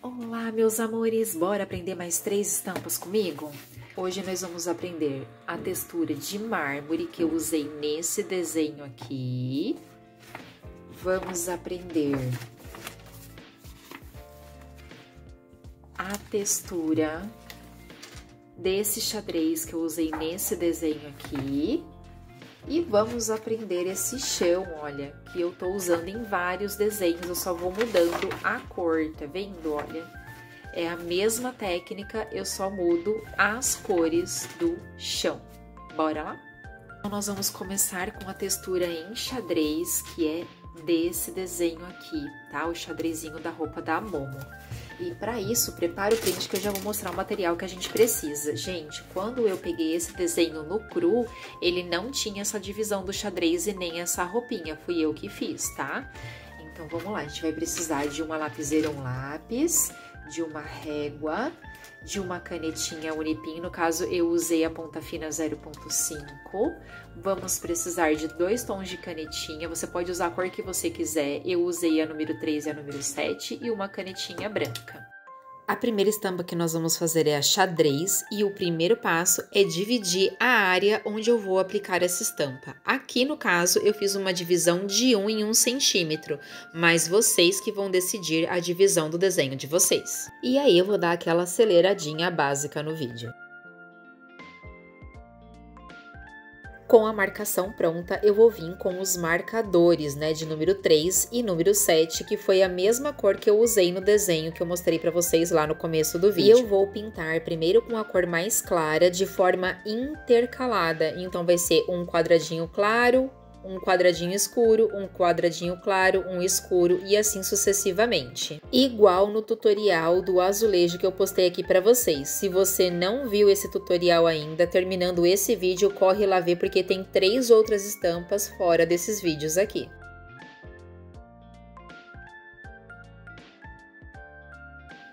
Olá, meus amores! Bora aprender mais 3 estampas comigo? Hoje nós vamos aprender a textura de mármore que eu usei nesse desenho aqui. Vamos aprender a textura desse xadrez que eu usei nesse desenho aqui. E vamos aprender esse chão, olha, que eu tô usando em vários desenhos, eu só vou mudando a cor, tá vendo? Olha, é a mesma técnica, eu só mudo as cores do chão. Bora lá? Então, nós vamos começar com a textura em xadrez, que é desse desenho aqui, tá? O xadrezinho da roupa da Momo. E para isso, prepara o print que eu já vou mostrar o material que a gente precisa. Gente, quando eu peguei esse desenho no cru, ele não tinha essa divisão do xadrez e nem essa roupinha. Fui eu que fiz, tá? Então, vamos lá. A gente vai precisar de uma lapiseira, um lápis, de uma régua, de uma canetinha Unipin. No caso, eu usei a ponta fina 0.5. Vamos precisar de 2 tons de canetinha. Você pode usar a cor que você quiser. Eu usei a número 3 e a número 7 e uma canetinha branca. A primeira estampa que nós vamos fazer é a xadrez e o primeiro passo é dividir a área onde eu vou aplicar essa estampa. Aqui no caso eu fiz uma divisão de 1 em 1 centímetro, mas vocês que vão decidir a divisão do desenho de vocês. E aí eu vou dar aquela aceleradinha básica no vídeo. Com a marcação pronta, eu vou vir com os marcadores, né, de número 3 e número 7, que foi a mesma cor que eu usei no desenho que eu mostrei pra vocês lá no começo do vídeo. E eu vou pintar primeiro com a cor mais clara, de forma intercalada. Então, vai ser um quadradinho claro, um quadradinho escuro, um quadradinho claro, um escuro e assim sucessivamente. Igual no tutorial do azulejo que eu postei aqui pra vocês. Se você não viu esse tutorial ainda, terminando esse vídeo, corre lá ver porque tem 3 outras estampas fora desses vídeos aqui.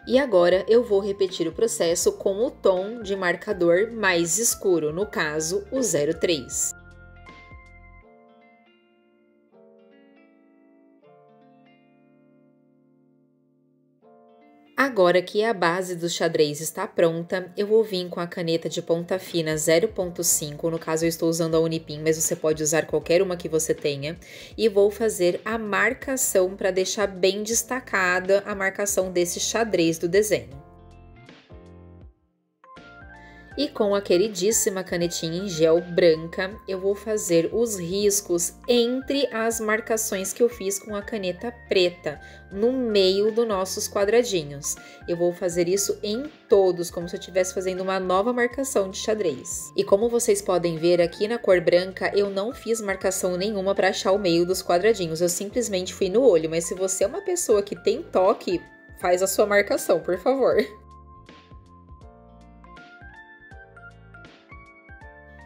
E agora eu vou repetir o processo com o tom de marcador mais escuro, no caso o 03. Agora que a base do xadrez está pronta, eu vou vir com a caneta de ponta fina 0.5, no caso eu estou usando a Unipin, mas você pode usar qualquer uma que você tenha, e vou fazer a marcação para deixar bem destacada a marcação desse xadrez do desenho. E com a queridíssima canetinha em gel branca, eu vou fazer os riscos entre as marcações que eu fiz com a caneta preta, no meio dos nossos quadradinhos. Eu vou fazer isso em todos, como se eu estivesse fazendo uma nova marcação de xadrez. E como vocês podem ver aqui na cor branca, eu não fiz marcação nenhuma para achar o meio dos quadradinhos, eu simplesmente fui no olho. Mas se você é uma pessoa que tem toque, faz a sua marcação, por favor.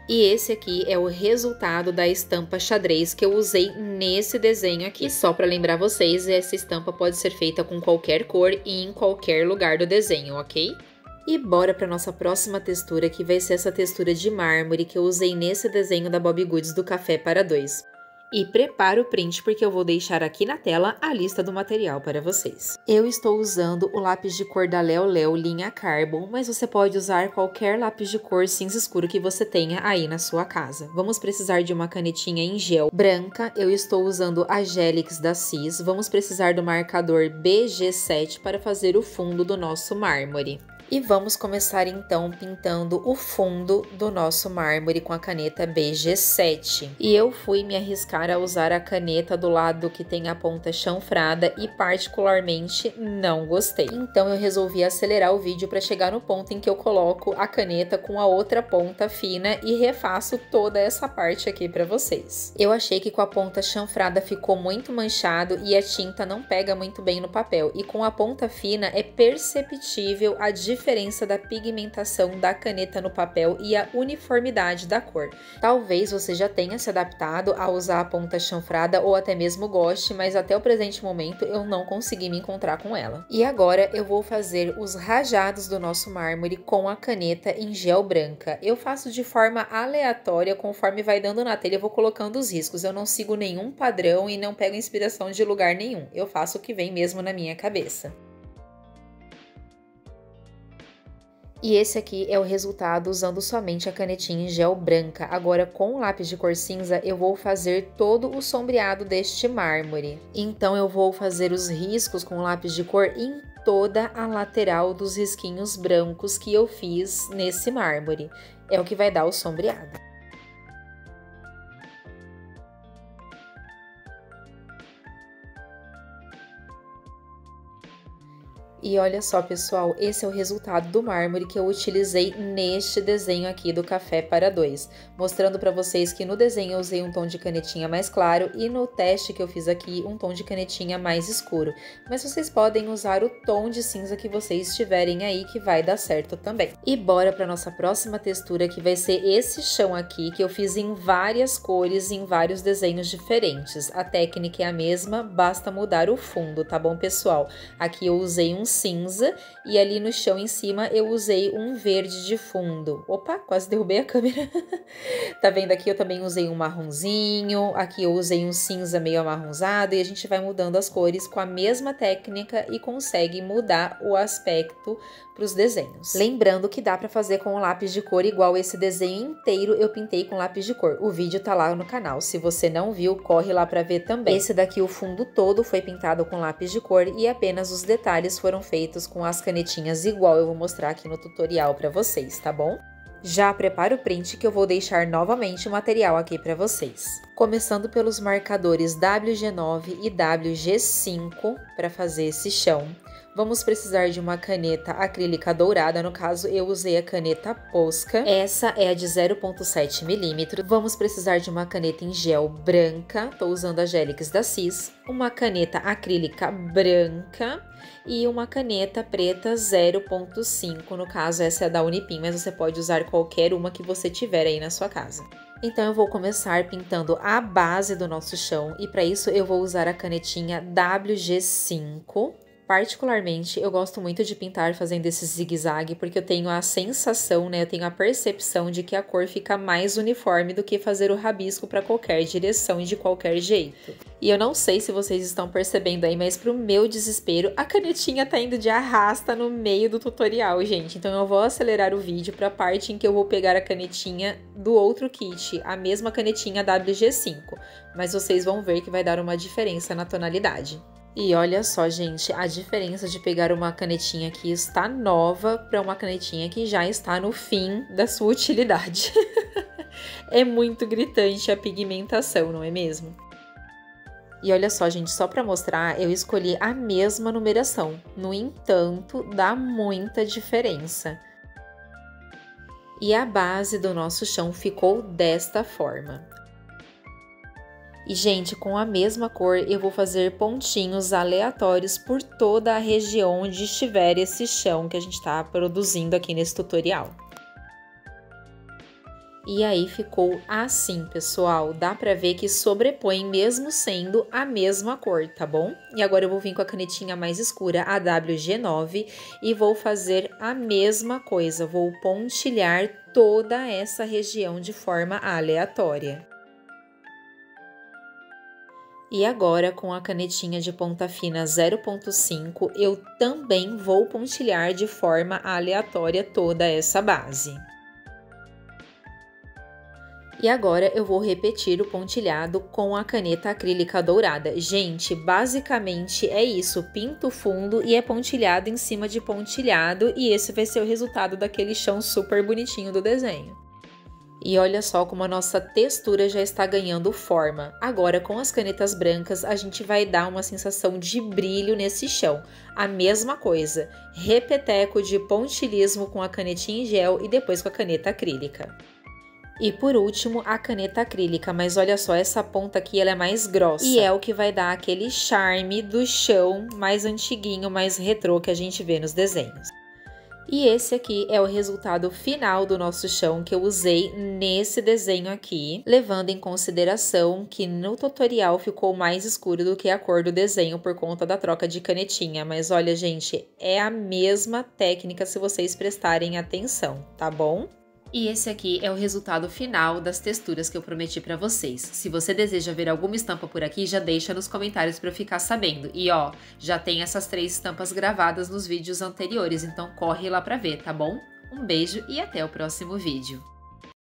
E esse aqui é o resultado da estampa xadrez que eu usei nesse desenho aqui. E só para lembrar vocês, essa estampa pode ser feita com qualquer cor e em qualquer lugar do desenho, ok? E bora para nossa próxima textura, que vai ser essa textura de mármore que eu usei nesse desenho da Bobbie Goods do Café para 2. E prepara o print porque eu vou deixar aqui na tela a lista do material para vocês. Eu estou usando o lápis de cor da Leo Leo linha Carbon, mas você pode usar qualquer lápis de cor cinza escuro que você tenha aí na sua casa. Vamos precisar de uma canetinha em gel branca, eu estou usando a Gelix da Cis. Vamos precisar do marcador BG7 para fazer o fundo do nosso mármore. E vamos começar então pintando o fundo do nosso mármore com a caneta BG7. E eu fui me arriscar a usar a caneta do lado que tem a ponta chanfrada e particularmente não gostei. Então eu resolvi acelerar o vídeo para chegar no ponto em que eu coloco a caneta com a outra ponta fina e refaço toda essa parte aqui para vocês. Eu achei que com a ponta chanfrada ficou muito manchado e a tinta não pega muito bem no papel. E com a ponta fina é perceptível a diferença da pigmentação da caneta no papel e a uniformidade da cor. Talvez você já tenha se adaptado a usar a ponta chanfrada ou até mesmo goste, mas até o presente momento eu não consegui me encontrar com ela. E agora eu vou fazer os rajados do nosso mármore com a caneta em gel branca. Eu faço de forma aleatória, conforme vai dando na telha eu vou colocando os riscos. Eu não sigo nenhum padrão e não pego inspiração de lugar nenhum. Eu faço o que vem mesmo na minha cabeça. E esse aqui é o resultado usando somente a canetinha em gel branca. Agora, com o lápis de cor cinza, eu vou fazer todo o sombreado deste mármore. Então, eu vou fazer os riscos com o lápis de cor em toda a lateral dos risquinhos brancos que eu fiz nesse mármore. É o que vai dar o sombreado. E olha só, pessoal, esse é o resultado do mármore que eu utilizei neste desenho aqui do Café para Dois, mostrando para vocês que no desenho eu usei um tom de canetinha mais claro e no teste que eu fiz aqui um tom de canetinha mais escuro. Mas vocês podem usar o tom de cinza que vocês tiverem aí que vai dar certo também. E bora para nossa próxima textura, que vai ser esse chão aqui que eu fiz em várias cores, em vários desenhos diferentes. A técnica é a mesma, basta mudar o fundo, tá bom, pessoal? Aqui eu usei um cinza e ali no chão em cima eu usei um verde de fundo. Opa, quase derrubei a câmera. Tá vendo aqui? Eu também usei um marronzinho, aqui eu usei um cinza meio amarronzado e a gente vai mudando as cores com a mesma técnica e consegue mudar o aspecto para os desenhos. Lembrando que dá para fazer com o lápis de cor igual esse desenho inteiro eu pintei com lápis de cor. O vídeo tá lá no canal. Se você não viu, corre lá para ver também. Esse daqui, o fundo todo foi pintado com lápis de cor e apenas os detalhes foram feitos com as canetinhas igual eu vou mostrar aqui no tutorial para vocês, tá bom? Já prepara o print que eu vou deixar novamente o material aqui para vocês. Começando pelos marcadores WG9 e WG5 para fazer esse chão. Vamos precisar de uma caneta acrílica dourada, no caso eu usei a caneta Posca. Essa é a de 0,7 mm. Vamos precisar de uma caneta em gel branca, tô usando a Gelix da Cis. Uma caneta acrílica branca e uma caneta preta 0,5, no caso essa é da Unipim, mas você pode usar qualquer uma que você tiver aí na sua casa. Então eu vou começar pintando a base do nosso chão e para isso eu vou usar a canetinha WG5. Particularmente, eu gosto muito de pintar fazendo esse zigue-zague, porque eu tenho a sensação, né, eu tenho a percepção de que a cor fica mais uniforme do que fazer o rabisco para qualquer direção e de qualquer jeito. E eu não sei se vocês estão percebendo aí, mas pro meu desespero, a canetinha tá indo de arrasta no meio do tutorial, gente. Então eu vou acelerar o vídeo pra parte em que eu vou pegar a canetinha do outro kit, a mesma canetinha WG5. Mas vocês vão ver que vai dar uma diferença na tonalidade. E olha só, gente, a diferença de pegar uma canetinha que está nova para uma canetinha que já está no fim da sua utilidade. É muito gritante a pigmentação, não é mesmo? E olha só, gente, só para mostrar, eu escolhi a mesma numeração. No entanto, dá muita diferença. E a base do nosso chão ficou desta forma. E, gente, com a mesma cor, eu vou fazer pontinhos aleatórios por toda a região onde estiver esse chão que a gente tá produzindo aqui nesse tutorial. E aí ficou assim, pessoal. Dá pra ver que sobrepõe mesmo sendo a mesma cor, tá bom? E agora eu vou vir com a canetinha mais escura, a WG9, e vou fazer a mesma coisa. Vou pontilhar toda essa região de forma aleatória. E agora, com a canetinha de ponta fina 0,5, eu também vou pontilhar de forma aleatória toda essa base. E agora eu vou repetir o pontilhado com a caneta acrílica dourada. Gente, basicamente é isso, pinto o fundo e é pontilhado em cima de pontilhado, e esse vai ser o resultado daquele chão super bonitinho do desenho. E olha só como a nossa textura já está ganhando forma. Agora, com as canetas brancas, a gente vai dar uma sensação de brilho nesse chão. A mesma coisa, repeteco de pontilhismo com a canetinha em gel e depois com a caneta acrílica. E por último, a caneta acrílica, mas olha só, essa ponta aqui ela é mais grossa. E é o que vai dar aquele charme do chão mais antiguinho, mais retrô que a gente vê nos desenhos. E esse aqui é o resultado final do nosso chão que eu usei nesse desenho aqui, levando em consideração que no tutorial ficou mais escuro do que a cor do desenho por conta da troca de canetinha. Mas olha, gente, é a mesma técnica se vocês prestarem atenção, tá bom? E esse aqui é o resultado final das texturas que eu prometi pra vocês. Se você deseja ver alguma estampa por aqui, já deixa nos comentários pra eu ficar sabendo. E ó, já tem essas 3 estampas gravadas nos vídeos anteriores, então corre lá pra ver, tá bom? Um beijo e até o próximo vídeo.